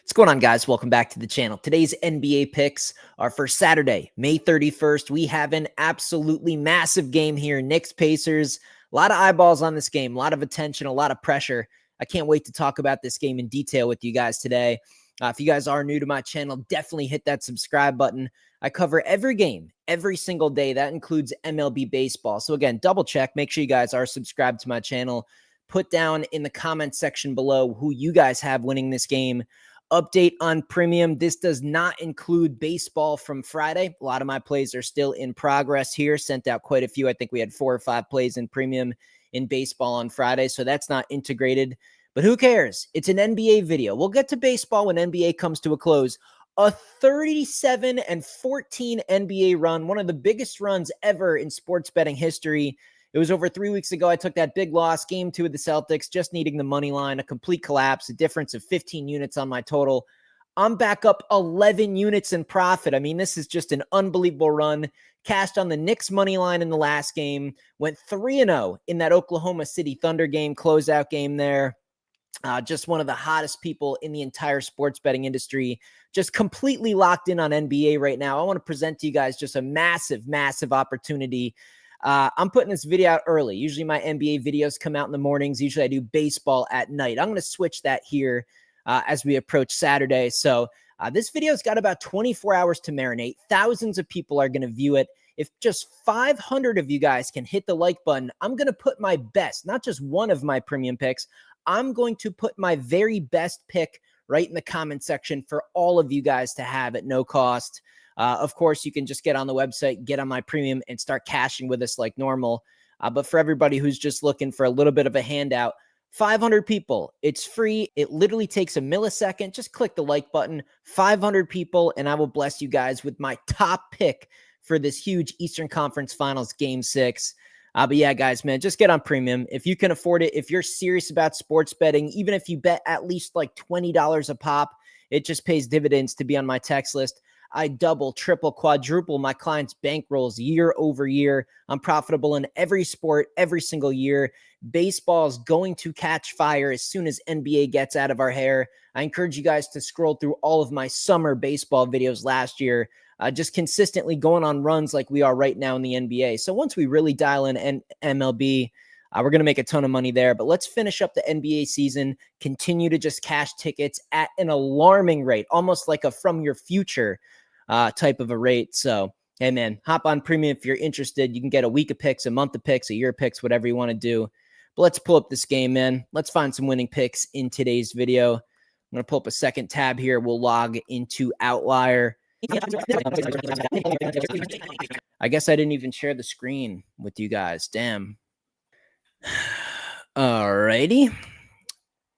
What's going on, guys? Welcome back to the channel. Today's NBA picks are for Saturday, May 31st. We have an absolutely massive game here. Knicks Pacers. A lot of eyeballs on this game, a lot of attention, a lot of pressure. I can't wait to talk about this game in detail with you guys today. If you guys are new to my channel, definitely hit that subscribe button. I cover every game, every single day. That includes MLB baseball. So again, double check. Make sure you guys are subscribed to my channel. Put down in the comment section below who you guys have winning this game. Update on premium. This does not include baseball from Friday. A lot of my plays are still in progress here. Sent out quite a few. I think we had 4 or 5 plays in premium in baseball on Friday, so that's not integrated. But who cares? It's an NBA video. We'll get to baseball when NBA comes to a close. A 37-14 NBA run, one of the biggest runs ever in sports betting history. It was over 3 weeks ago. I took that big loss, game 2 of the Celtics, just needing the money line, a complete collapse, a difference of 15 units on my total. I'm back up 11 units in profit. I mean, this is just an unbelievable run. Cashed on the Knicks money line in the last game, went 3-0 in that Oklahoma City Thunder game, closeout game there. Just one of the hottest people in the entire sports betting industry, just completely locked in on NBA right now. I want to present to you guys just a massive, massive opportunity. I'm putting this video out early. Usually my NBA videos come out in the mornings. Usually I do baseball at night. I'm going to switch that here as we approach Saturday. So this video's got about 24 hours to marinate. Thousands of people are going to view it. If just 500 of you guys can hit the like button, I'm going to put my best, not just one of my premium picks. I'm going to put my very best pick right in the comment section for all of you guys to have at no cost. Of course, you can just get on the website, get on my premium, and start cashing with us like normal. But for everybody who's just looking for a little bit of a handout, 500 people, it's free. It literally takes a millisecond. Just click the like button, 500 people, and I will bless you guys with my top pick for this huge Eastern Conference Finals Game 6. But yeah, guys, man, just get on premium. If you can afford it, if you're serious about sports betting, even if you bet at least like $20 a pop, it just pays dividends to be on my text list. I double, triple, quadruple my clients' bankrolls year over year. I'm profitable in every sport, every single year. Baseball is going to catch fire as soon as NBA gets out of our hair. I encourage you guys to scroll through all of my summer baseball videos last year, just consistently going on runs like we are right now in the NBA. So once we really dial in MLB, we're going to make a ton of money there. But let's finish up the NBA season, continue to just cash tickets at an alarming rate, almost like a from your future type of a rate. So, hey, man, hop on premium if you're interested. You can get a week of picks, a month of picks, a year of picks, whatever you want to do. But let's pull up this game, man. Let's find some winning picks in today's video. I'm going to pull up a second tab here. We'll log into Outlier. I guess I didn't even share the screen with you guys. Damn. Alrighty.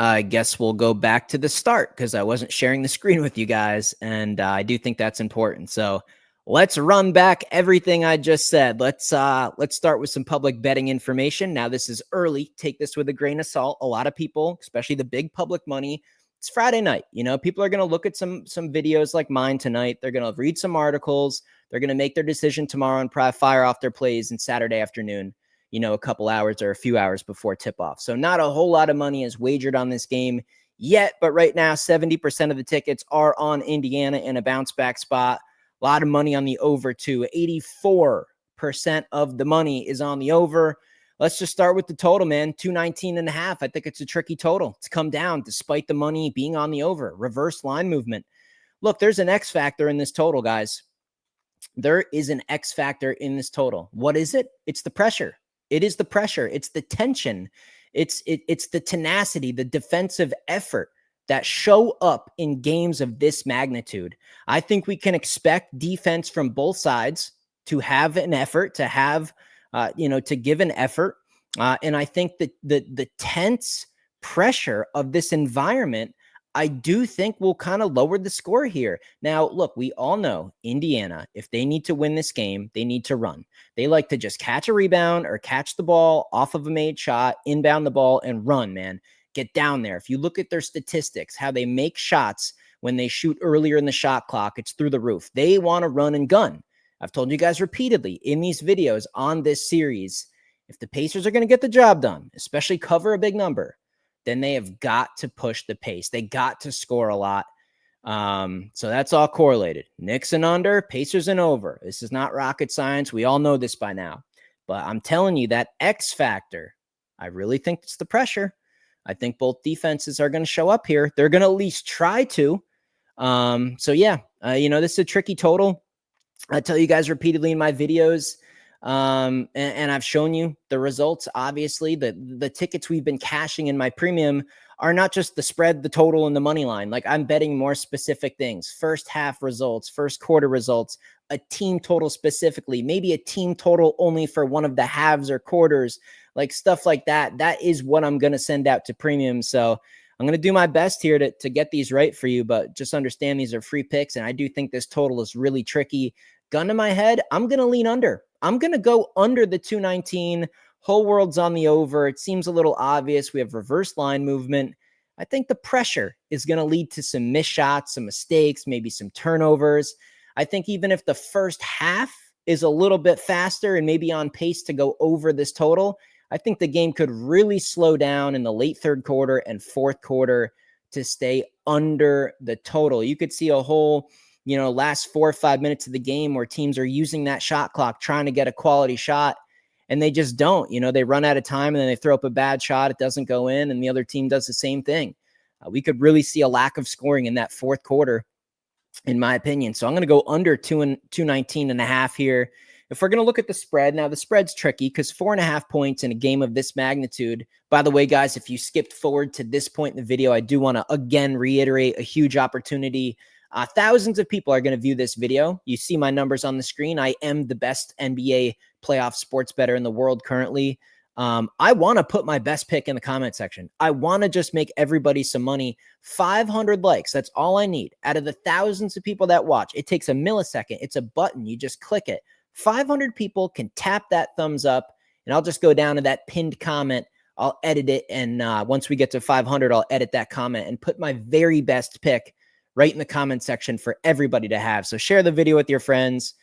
I guess we'll go back to the start because I wasn't sharing the screen with you guys, and I do think that's important. So let's run back everything I just said. Let's start with some public betting information. Now, this is early. Take this with a grain of salt. A lot of people, especially the big public money, it's Friday night. You know, people are going to look at some videos like mine tonight. They're going to read some articles. They're going to make their decision tomorrow and probably fire off their plays in Saturday afternoon, you know, a couple hours or a few hours before tip-off. So not a whole lot of money is wagered on this game yet, but right now 70% of the tickets are on Indiana in a bounce-back spot. A lot of money on the over, too. 84% of the money is on the over. Let's just start with the total, man. 219.5. I think it's a tricky total. It's come down despite the money being on the over. Reverse line movement. Look, there's an X factor in this total, guys. There is an X factor in this total. What is it? It's the pressure. It is the pressure. It's the tension. It's the tenacity, the defensive effort that show up in games of this magnitude. I think we can expect defense from both sides to have an effort, to have, to give an effort. And I think that the tense pressure of this environment, I do think will kind of lower the score here. Now, look, we all know Indiana, if they need to win this game, they need to run. They like to just catch a rebound or catch the ball off of a made shot, inbound the ball, and run, man. Get down there. If you look at their statistics, how they make shots when they shoot earlier in the shot clock, it's through the roof. They want to run and gun. I've told you guys repeatedly in these videos on this series, if the Pacers are going to get the job done, especially cover a big number, then they have got to push the pace. They got to score a lot. So that's all correlated. Knicks and under, Pacers and over. This is not rocket science. We all know this by now. But I'm telling you that X factor, I really think it's the pressure. I think both defenses are going to show up here. They're going to at least try to. So yeah, this is a tricky total. I tell you guys repeatedly in my videos, and I've shown you the results. Obviously, the tickets we've been cashing in my premium are not just the spread, the total, and the money line. Like, I'm betting more specific things: first half results, first quarter results, a team total specifically, maybe a team total only for one of the halves or quarters, like stuff like that. That is what I'm going to send out to premium. So I'm going to do my best here to get these right for you, but just understand these are free picks, and I do think this total is really tricky. Gun to my head, I'm going to lean under. I'm going to go under the 219. Whole world's on the over. It seems a little obvious. We have reverse line movement. I think the pressure is going to lead to some missed shots, some mistakes, maybe some turnovers. I think even if the first half is a little bit faster and maybe on pace to go over this total, I think the game could really slow down in the late third quarter and fourth quarter to stay under the total. You could see a whole, last 4 or 5 minutes of the game where teams are using that shot clock, trying to get a quality shot, and they just don't. They run out of time and then they throw up a bad shot. It doesn't go in, and the other team does the same thing. We could really see a lack of scoring in that fourth quarter, in my opinion. So I'm going to go under 219.5 here. If we're going to look at the spread, now the spread's tricky because 4.5 points in a game of this magnitude. By the way, guys, if you skipped forward to this point in the video, I do want to again reiterate a huge opportunity. Thousands of people are going to view this video. You see my numbers on the screen. I am the best NBA playoff sports bettor in the world currently. I want to put my best pick in the comment section. I want to just make everybody some money. 500 likes. That's all I need. Out of the thousands of people that watch, it takes a millisecond. It's a button. You just click it. 500 people can tap that thumbs up, and I'll just go down to that pinned comment. I'll edit it, and once we get to 500, I'll edit that comment and put my very best pick right in the comment section for everybody to have. So share the video with your friends.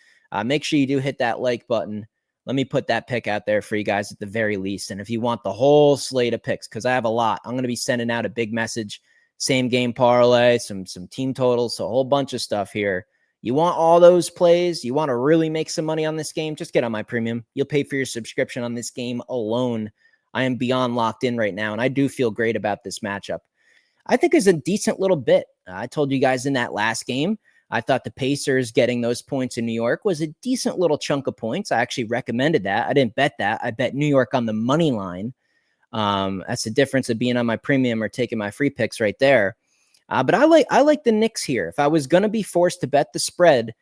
Make sure you do hit that like button. Let me put that pick out there for you guys at the very least. And if you want the whole slate of picks, because I have a lot, I'm going to be sending out a big message, same game parlay, some team totals, so a whole bunch of stuff here. You want all those plays? You want to really make some money on this game? Just get on my premium. You'll pay for your subscription on this game alone. I am beyond locked in right now, and I do feel great about this matchup. I think it's a decent little bit. I told you guys in that last game, I thought the Pacers getting those points in New York was a decent little chunk of points. I actually recommended that. I didn't bet that. I bet New York on the money line. That's the difference of being on my premium or taking my free picks right there. But I like the Knicks here. If I was going to be forced to bet the spread,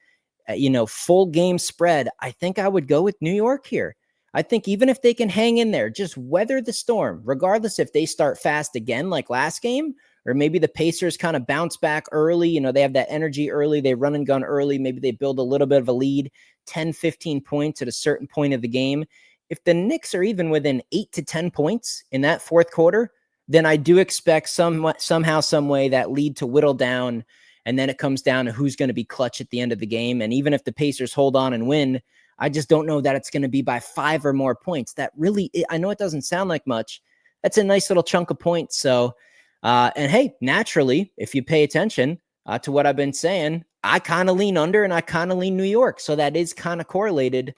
full game spread, I think I would go with New York here. I think even if they can hang in there, just weather the storm, regardless if they start fast again like last game, or maybe the Pacers kind of bounce back early. They have that energy early. They run and gun early. Maybe they build a little bit of a lead, 10, 15 points at a certain point of the game. If the Knicks are even within 8 to 10 points in that fourth quarter, then I do expect somehow, some way that lead to whittle down. And then it comes down to who's going to be clutch at the end of the game. And even if the Pacers hold on and win, I just don't know that it's going to be by 5 or more points. That really, I know it doesn't sound like much. That's a nice little chunk of points. So, and hey, naturally, if you pay attention to what I've been saying, I kind of lean under and I kind of lean New York. So that is kind of correlated.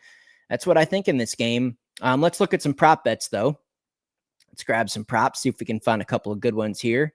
That's what I think in this game. Let's look at some prop bets, though. Let's grab some props, see if we can find a couple of good ones here.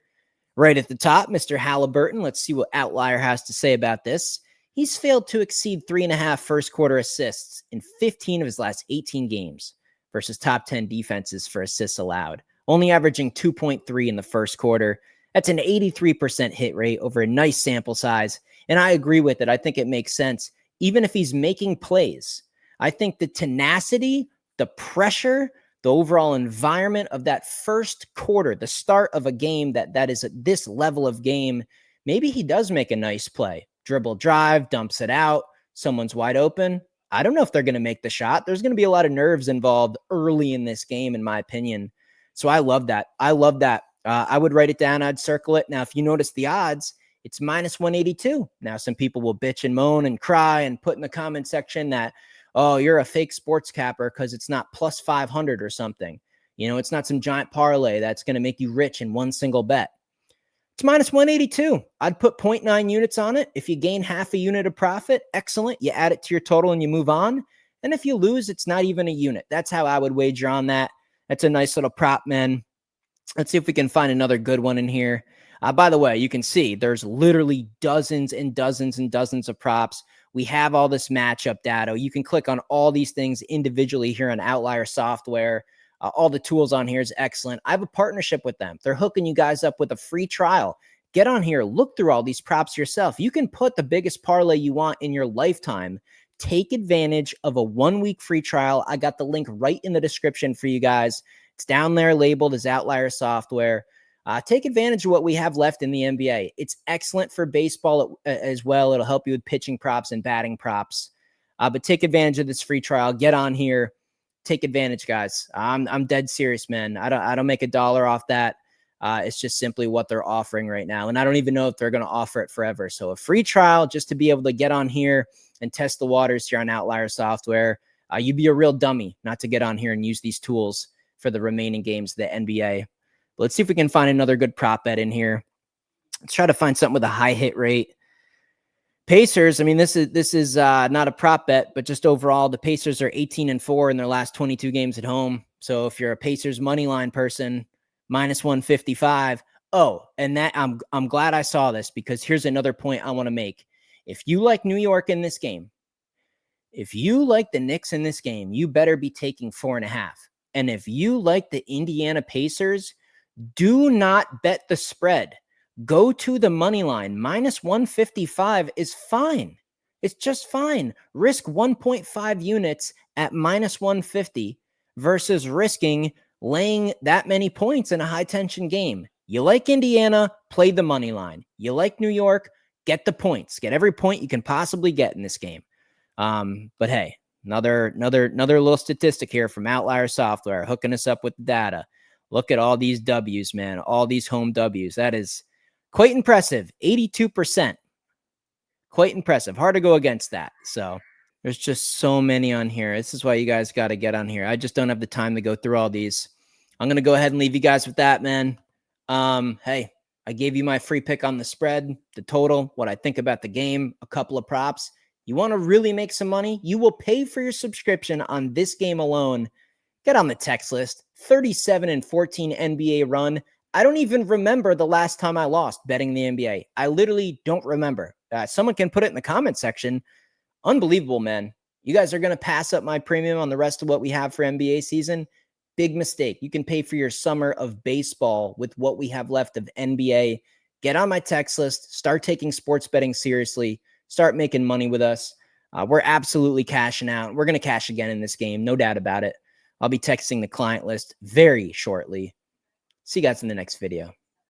Right at the top, Mr. Halliburton. Let's see what Outlier has to say about this. He's failed to exceed 3.5 first quarter assists in 15 of his last 18 games versus top 10 defenses for assists allowed, only averaging 2.3 in the first quarter. That's an 83% hit rate over a nice sample size. And I agree with it. I think it makes sense. Even if he's making plays, I think the tenacity, the pressure, the overall environment of that first quarter, the start of a game that is at this level of game, maybe he does make a nice play. Dribble drive, dumps it out, someone's wide open. I don't know if they're going to make the shot. There's going to be a lot of nerves involved early in this game, in my opinion. So I love that. I love that. I would write it down. I'd circle it. Now, if you notice the odds, it's minus 182. Now, some people will bitch and moan and cry and put in the comment section that, oh, you're a fake sports capper because it's not plus 500 or something. It's not some giant parlay that's going to make you rich in one single bet. It's minus 182. I'd put 0.9 units on it. If you gain half a unit of profit, excellent. You add it to your total and you move on. And if you lose, it's not even a unit. That's how I would wager on that. That's a nice little prop, man. Let's see if we can find another good one in here. By the way, you can see there's literally dozens and dozens and dozens of props. We have all this matchup data. You can click on all these things individually here on Outlier Software. All the tools on here is excellent. I have a partnership with them. They're hooking you guys up with a free trial. Get on here, look through all these props yourself. You can put the biggest parlay you want in your lifetime. Take advantage of a 1-week free trial. I got the link right in the description for you guys. It's down there labeled as Outlier Software. Take advantage of what we have left in the NBA. It's excellent for baseball as well. It'll help you with pitching props and batting props. But take advantage of this free trial. Get on here. Take advantage, guys. I'm dead serious, man. I don't make $1 off that. It's just simply what they're offering right now. And I don't even know if they're going to offer it forever. So a free trial just to be able to get on here and test the waters here on Outlier Software. You'd be a real dummy not to get on here and use these tools for the remaining games of the NBA. But let's see if we can find another good prop bet in here. Let's try to find something with a high hit rate. Pacers, I mean, this is not a prop bet, but just overall, the Pacers are 18-4 in their last 22 games at home. So if you're a Pacers money line person, minus 155. Oh, and that I'm glad I saw this, because here's another point I want to make. If you like New York in this game, if you like the Knicks in this game, you better be taking 4.5. And if you like the Indiana Pacers, do not bet the spread. Go to the money line. Minus 155 is fine. It's just fine. Risk 1.5 units at minus 150 versus risking laying that many points in a high tension game. You like Indiana, play the money line. You like New York, get the points. Get every point you can possibly get in this game. But hey, another little statistic here from Outlier Software, hooking us up with data. Look at all these W's, man. All these home W's. That is quite impressive. 82%. Quite impressive. Hard to go against that. So there's just so many on here. This is why you guys got to get on here. I just don't have the time to go through all these. I'm going to go ahead and leave you guys with that, man. Hey, I gave you my free pick on the spread, the total, what I think about the game, a couple of props. You want to really make some money? You will pay for your subscription on this game alone. Get on the text list. 37-14 NBA run. I don't even remember the last time I lost betting the NBA. I literally don't remember. Someone can put it in the comment section. Unbelievable, man. You guys are going to pass up my premium on the rest of what we have for NBA season. Big mistake. You can pay for your summer of baseball with what we have left of NBA. Get on my text list. Start taking sports betting seriously. Start making money with us. We're absolutely cashing out. We're going to cash again in this game. No doubt about it. I'll be texting the client list very shortly. See you guys in the next video.